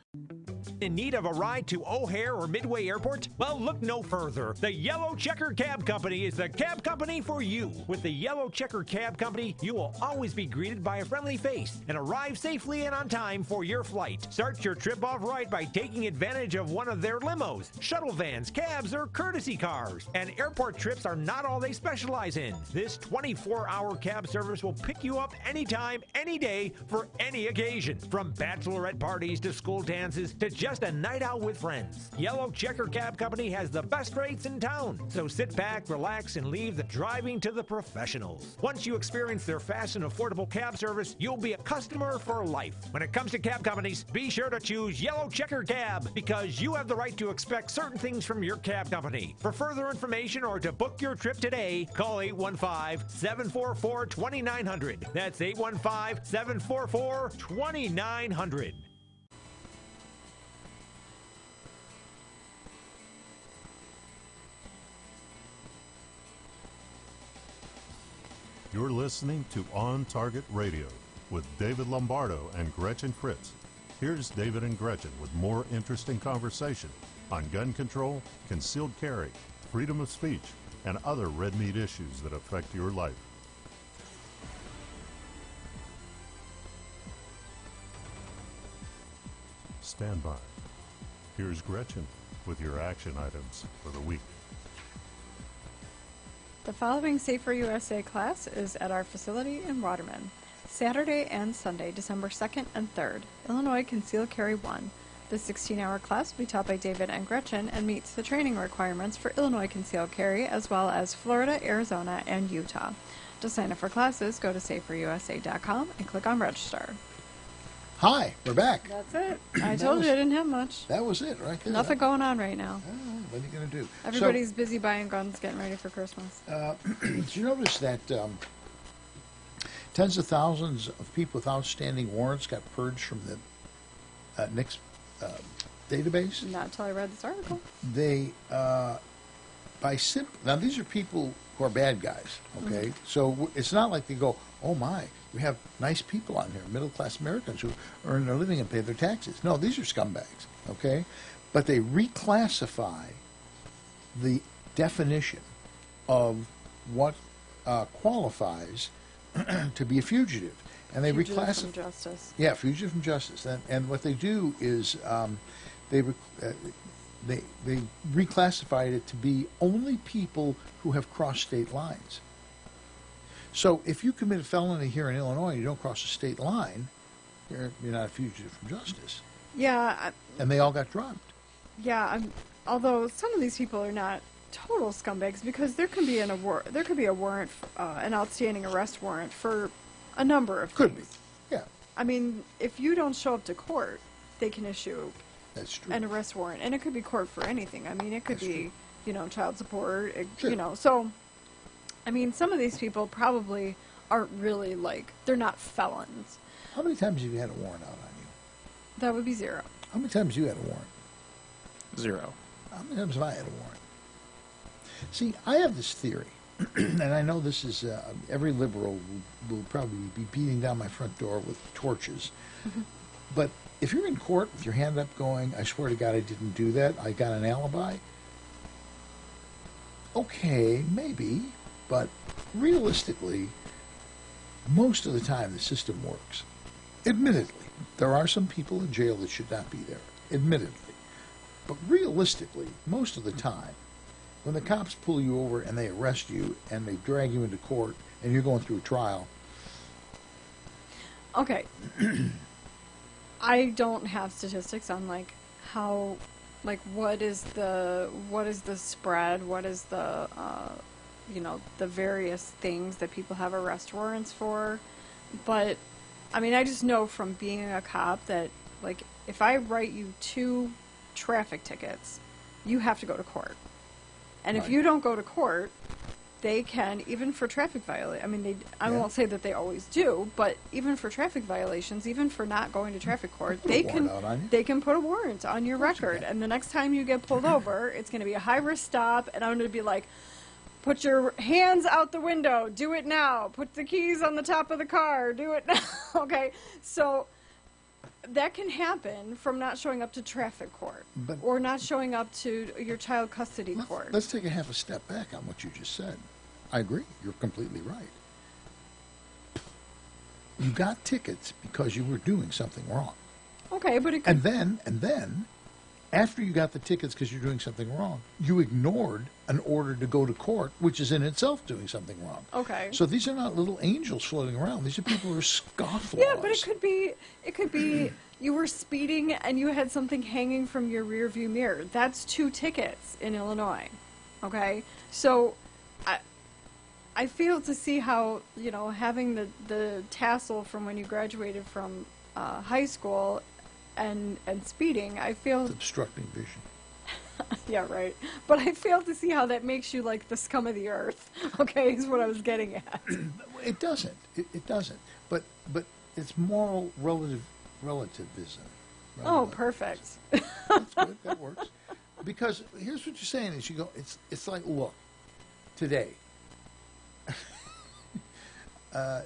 In need of a ride to O'Hare or Midway Airport? Well, look no further. The Yellow Checker Cab Company is the cab company for you. With the Yellow Checker Cab Company, you will always be greeted by a friendly face and arrive safely and on time for your flight. Start your trip off right by taking advantage of one of their limos, shuttle vans, cabs, or courtesy cars. And airport trips are not all they specialize in. This 24-hour cab service will pick you up anytime, any day, for any occasion. From bachelorette parties to school dances extravaganzas to just a night out with friends. Yellow Checker Cab Company has the best rates in town. So sit back, relax, and leave the driving to the professionals. Once you experience their fast and affordable cab service, you'll be a customer for life. When it comes to cab companies, be sure to choose Yellow Checker Cab because you have the right to expect certain things from your cab company. For further information or to book your trip today, call 815-744-2900. That's 815-744-2900. You're listening to On Target Radio with David Lombardo and Gretchen Fritz. Here's David and Gretchen with more interesting conversation on gun control, concealed carry, freedom of speech, and other red meat issues that affect your life. Stand by. Here's Gretchen with your action items for the week. The following Safer USA class is at our facility in Waterman. Saturday and Sunday, December 2nd and 3rd, Illinois Concealed Carry 1. The 16-hour class will be taught by David and Gretchen and meets the training requirements for Illinois Concealed Carry as well as Florida, Arizona, and Utah. To sign up for classes, go to saferusa.com and click on register. Hi, we're back. That's it. I told you I didn't have much. That was it right there. Nothing going on right now. What are you going to do? Everybody's busy buying guns, getting ready for Christmas. Did you notice that tens of thousands of people with outstanding warrants got purged from the NICS database? Not until I read this article. They, now these are people who are bad guys, okay? Mm-hmm. So it's not like they go, oh my, we have nice people on here, middle-class Americans who earn their living and pay their taxes. No, these are scumbags, okay? But they reclassify the definition of what qualifies to be a fugitive. And they Fugitive from justice. Yeah, fugitive from justice. And what they do is they reclassified it to be only people who have crossed state lines. So if you commit a felony here in Illinois and you don't cross a state line, you're not a fugitive from justice. Yeah. And they all got dropped. Yeah, although some of these people are not total scumbags because there can be a warrant, an outstanding arrest warrant for a number of things. Could be, yeah. I mean, if you don't show up to court, they can issue That's true. an arrest warrant, and it could be court for anything. I mean, it could be, child support, Sure. So, I mean, some of these people probably aren't really they're not felons. How many times have you had a warrant out on you? That would be 0. How many times have you had a warrant? 0. How many times have I had a warrant? See, I have this theory, and I know this is, every liberal will probably be beating down my front door with torches. Mm-hmm. But if you're in court with your hand up going, I swear to God I didn't do that, I got an alibi, okay, maybe, but realistically, most of the time the system works. Admittedly, there are some people in jail that should not be there, admittedly. But realistically, most of the time, when the cops pull you over and they arrest you and they drag you into court and you're going through a trial. Okay. I don't have statistics on how, what is the spread, what is the, the various things that people have arrest warrants for. But, I mean, I just know from being a cop that, if I write you 2 traffic tickets, you have to go to court. And if you don't go to court, they can, even for traffic violations, I mean, I won't say that they always do, but even for traffic violations, even for not going to traffic court, they can put a warrant on your record. And the next time you get pulled over, it's going to be a high-risk stop, and I'm going to be like, put your hands out the window, do it now, put the keys on the top of the car, do it now, okay? So that can happen from not showing up to traffic court or not showing up to your child custody court. Let's take a half a step back on what you just said. I agree. You're completely right. You got tickets because you were doing something wrong. Okay, but it could... And then, after you got the tickets because you're doing something wrong, you ignored an order to go to court, which is in itself doing something wrong. Okay. So these are not little angels floating around. These are people who are scofflaws. Yeah, but it could be you were speeding and you had something hanging from your rear view mirror. That's 2 tickets in Illinois. Okay? So I fail to see how, having the tassel from when you graduated from high school and speeding, I feel... It's obstructing vision. Yeah, right. But I fail to see how that makes you like the scum of the earth. Okay, is what I was getting at. It doesn't. It doesn't. But it's moral relativism. Oh, perfect. That's good. That works. Because here's what you're saying is you go. It's like, look, today.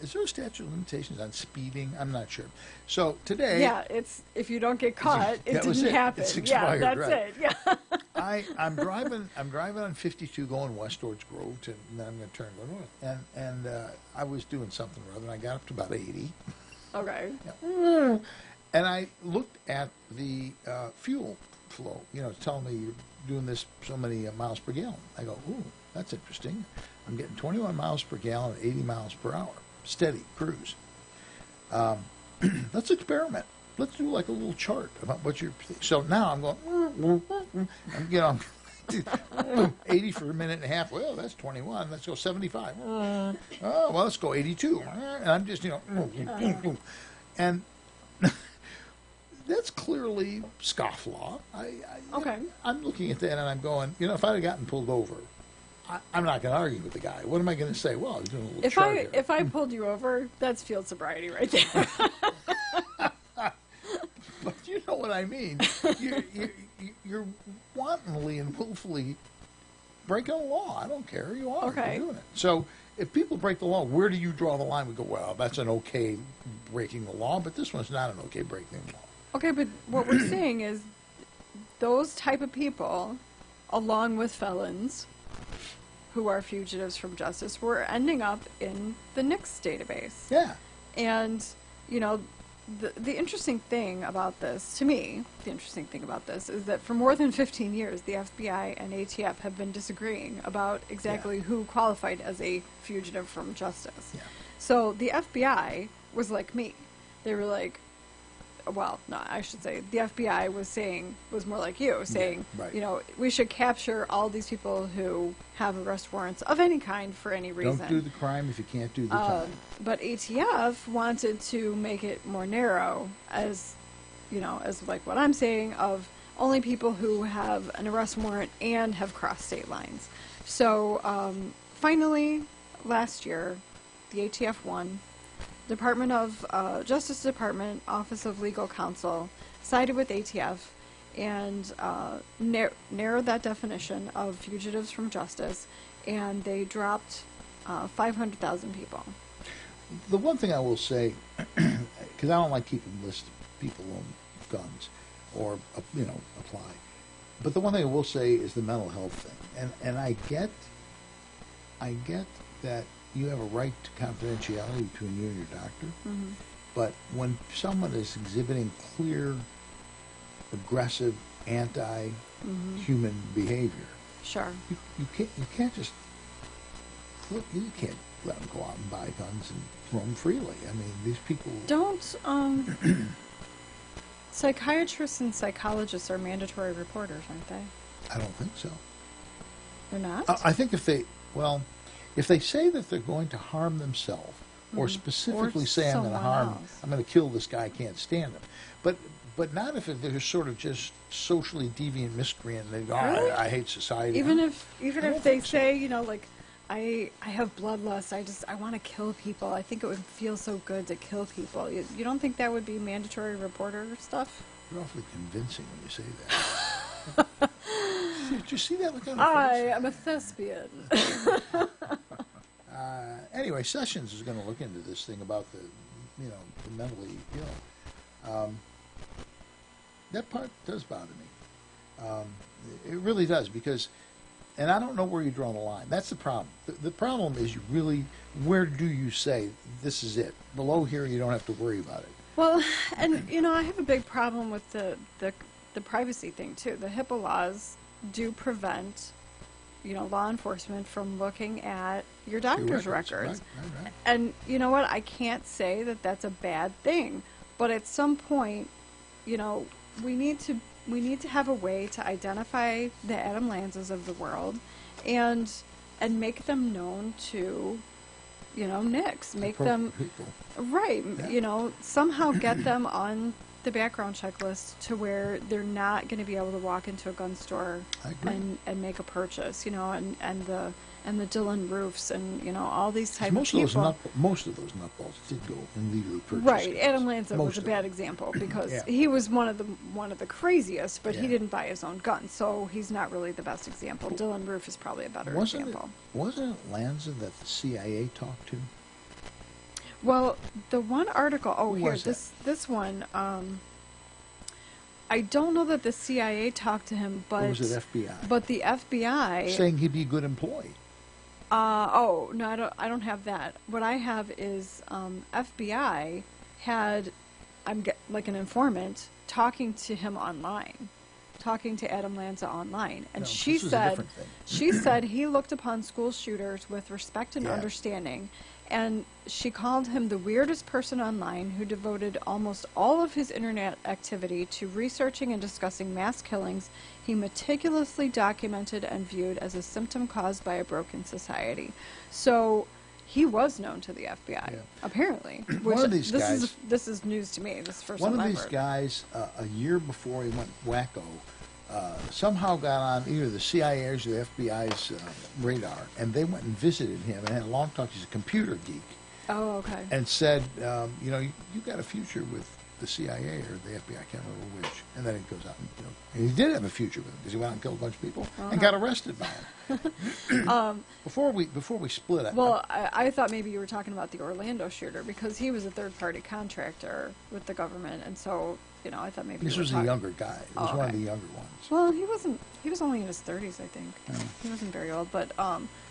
Is there a statute of limitations on speeding? I'm not sure. So today, yeah, it's if you don't get caught, it didn't happen. It's expired, yeah, that's right. it. Yeah. I'm driving on 52 going west towards Grove, and then I'm going to turn go north. And I was doing something or other, and I got up to about 80. Okay. Yeah. And I looked at the fuel flow. It's telling me you're doing this so many miles per gallon. I go, ooh, that's interesting. I'm getting 21 miles per gallon at 80 miles per hour. Steady cruise. Let's experiment. Let's do like a little chart about what you're... So now I'm going... I'm 80 for a minute and a half. Well, that's 21. Let's go 75. Oh, well, let's go 82. And I'm just, and that's clearly scofflaw. Okay. I'm looking at that and I'm going, if I'd have gotten pulled over, I'm not going to argue with the guy. What am I going to say? Well, he's doing a little chart here. If I pulled you over, that's field sobriety right there. But you know what I mean. You're wantonly and willfully breaking the law. I don't care. You are. Okay. You're doing it. So if people break the law, where do you draw the line? We go, well, that's an okay breaking the law, but this one's not an okay breaking the law. Okay, but what we're saying is those type of people, along with felons who are fugitives from justice, were ending up in the NICS database. Yeah. And, the interesting thing about this, to me, is that for more than 15 years, the FBI and ATF have been disagreeing about exactly who qualified as a fugitive from justice. Yeah. So the FBI was like me. They were like, well, no, I should say the FBI was more like you, saying, right. We should capture all these people who have arrest warrants of any kind for any reason. Don't do the crime if you can't do the time. But ATF wanted to make it more narrow, as like what I'm saying, of only people who have an arrest warrant and have crossed state lines. So finally, last year, the ATF won. Department of Justice Department, Office of Legal Counsel, sided with ATF and narrowed that definition of fugitives from justice, and they dropped 500,000 people. The one thing I will say, because I don't like keeping lists of people on guns or apply, but the one thing I will say is the mental health thing, and I get that you have a right to confidentiality between you and your doctor, but when someone is exhibiting clear, aggressive, anti-human behavior, sure, you can't just you can't let them go out and buy guns and roam freely. I mean, these people don't. Psychiatrists and psychologists are mandatory reporters, aren't they? I don't think so. They're not? I think if they say that they're going to harm themselves, or specifically say I'm going to kill this guy, I can't stand him. But not if they're sort of just socially deviant miscreant. They go, really? I hate society. Even if they say, like, I have bloodlust. I want to kill people. I think it would feel so good to kill people. You don't think that would be mandatory reporter stuff? You're awfully convincing when you say that. Did you see that look on her I face? am a thespian. Anyway, Sessions is going to look into this thing about the mentally ill. That part does bother me. It really does, because, and I don't know where you draw the line. That's the problem. The problem is where do you say this is it? Below here, you don't have to worry about it. Well, and I have a big problem with the privacy thing too. The HIPAA laws do prevent law enforcement from looking at your doctor's records. Right. And you know what? I can't say that that's a bad thing, but at some point, you know, we need to have a way to identify the Adam Lanzas of the world, and make them known to, you know, NICS. Make them people. Right. Yeah. You know, somehow get them on the background checklist to where they're not going to be able to walk into a gun store and make a purchase. You know, and the Dylan Roofs and, you know, all these type of people. Most of those nutballs did go and legally purchase. Right. guns. Adam Lanza was a bad example because he was one of the craziest, but he didn't buy his own gun, so he's not really the best example. Dylan Roof is probably a better example. Wasn't it Lanza that the CIA talked to? Well, the one article. This one. I don't know that the CIA talked to him, but or was it FBI? But the FBI saying he'd be a good employee. No, I don't have that. What I have is FBI had like an informant talking to him online, talking to Adam Lanza online, and she said he looked upon school shooters with respect and understanding. And she called him the weirdest person online who devoted almost all of his internet activity to researching and discussing mass killings he meticulously documented and viewed as a symptom caused by a broken society. So he was known to the FBI, apparently. One of these guys... This is news to me. This is the first one time of I've these heard. guys, a year before he went wacko, somehow got on either the CIA's or the FBI's radar, and they went and visited him and had a long talk. He's a computer geek. Oh, okay. And said, you know, you got a future with the CIA or the FBI, I can't remember which. And then it goes out, and, you know, and he did have a future with him because he went out and killed a bunch of people and got arrested by him. Before we split, I thought maybe you were talking about the Orlando shooter because he was a third-party contractor with the government, and so, you know, I thought maybe this was a younger guy. It was one of the younger ones. Well, he wasn't. He was only in his 30s, I think. He wasn't very old, but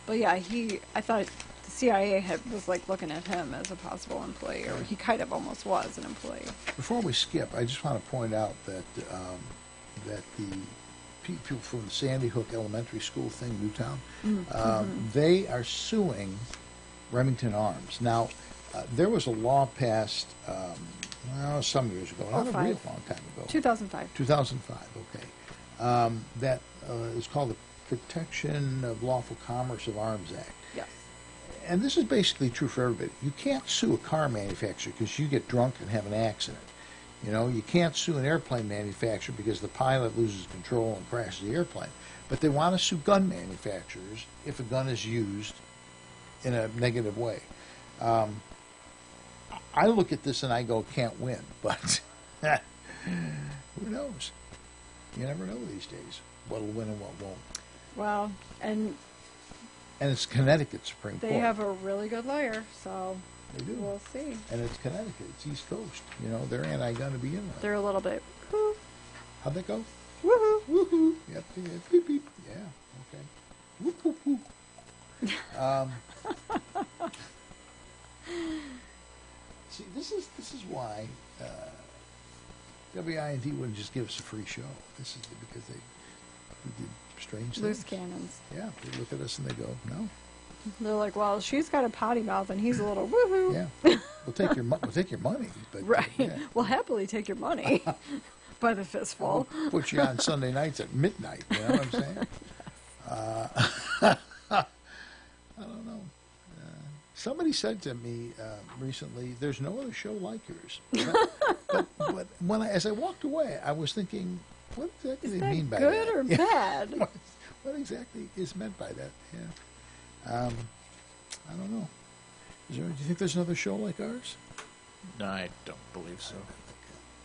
yeah, I thought the CIA was like looking at him as a possible employee, or he kind of almost was an employee. Before we skip, I just want to point out that that the people from the Sandy Hook Elementary School thing, Newtown, they are suing Remington Arms. Now, there was a law passed some years ago, not a real long time ago. 2005. 2005, okay. That is called the Protection of Lawful Commerce of Arms Act. Yes. And this is basically true for everybody. You can't sue a car manufacturer because you get drunk and have an accident. You know, you can't sue an airplane manufacturer because the pilot loses control and crashes the airplane. But they want to sue gun manufacturers if a gun is used in a negative way. I look at this and I go, can't win, but who knows? You never know these days what'll win and what won't. Well, and it's Connecticut Supreme Court. They have a really good lawyer, so they do. We'll see. And it's Connecticut. It's East Coast. You know, they're anti-gun to begin with. They're a little bit. Woo. How'd that go? Woohoo! Woohoo! Yep. Beep beep. Yeah. Okay. Whoop whoop whoop. See, this is why WIND wouldn't just give us a free show. This is because we did strange Loose things. cannons. Yeah, they look at us and they go, no. They're like, well, she's got a potty mouth and he's a little woohoo. Yeah, we'll take your money. But, right. Yeah. We'll happily take your money by the fistful. We'll put you on Sunday nights at midnight. You know what I'm saying? I don't know. Somebody said to me recently, "There's no other show like yours." But when as I walked away, I was thinking, what exactly do they mean by that? Is that good or bad? What exactly is meant by that? Yeah. I don't know. Do you think there's another show like ours? No, I don't believe so.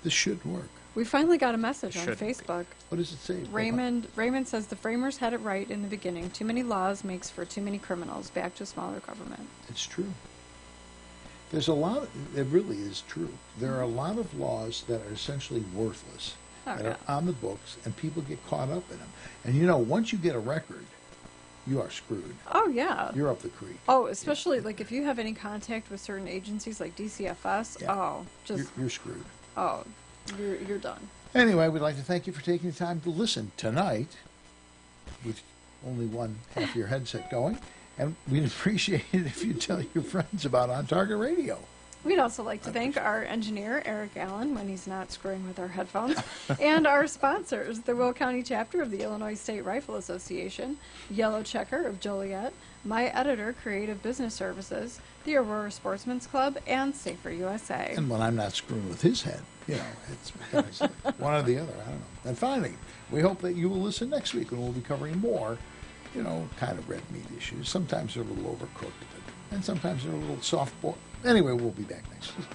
This should work. We finally got a message on Facebook. What does it say? Raymond says the framers had it right in the beginning. Too many laws makes for too many criminals. Back to smaller government. It's true. There's a lot. It really is true. There are a lot of laws that are essentially worthless that are on the books, and people get caught up in them. And you know, once you get a record, you are screwed. Oh yeah. You're up the creek. Oh, especially like if you have any contact with certain agencies like DCFS. Yeah. Oh, just you're screwed. Oh. You're done. Anyway, we'd like to thank you for taking the time to listen tonight with only one half of your headset going. And we'd appreciate it if you tell your friends about On Target Radio. We'd also like to thank our engineer, Eric Allen, when he's not screwing with our headphones, and our sponsors, the Will County chapter of the Illinois State Rifle Association, Yellow Checker of Joliet, My Editor Creative Business Services, the Aurora Sportsman's Club, and Safer USA. And when I'm not screwing with his head, it's one or the other. I don't know. And finally, we hope that you will listen next week when we'll be covering more, kind of red meat issues. Sometimes they're a little overcooked, and sometimes they're a little soft boiled. Anyway, we'll be back next week.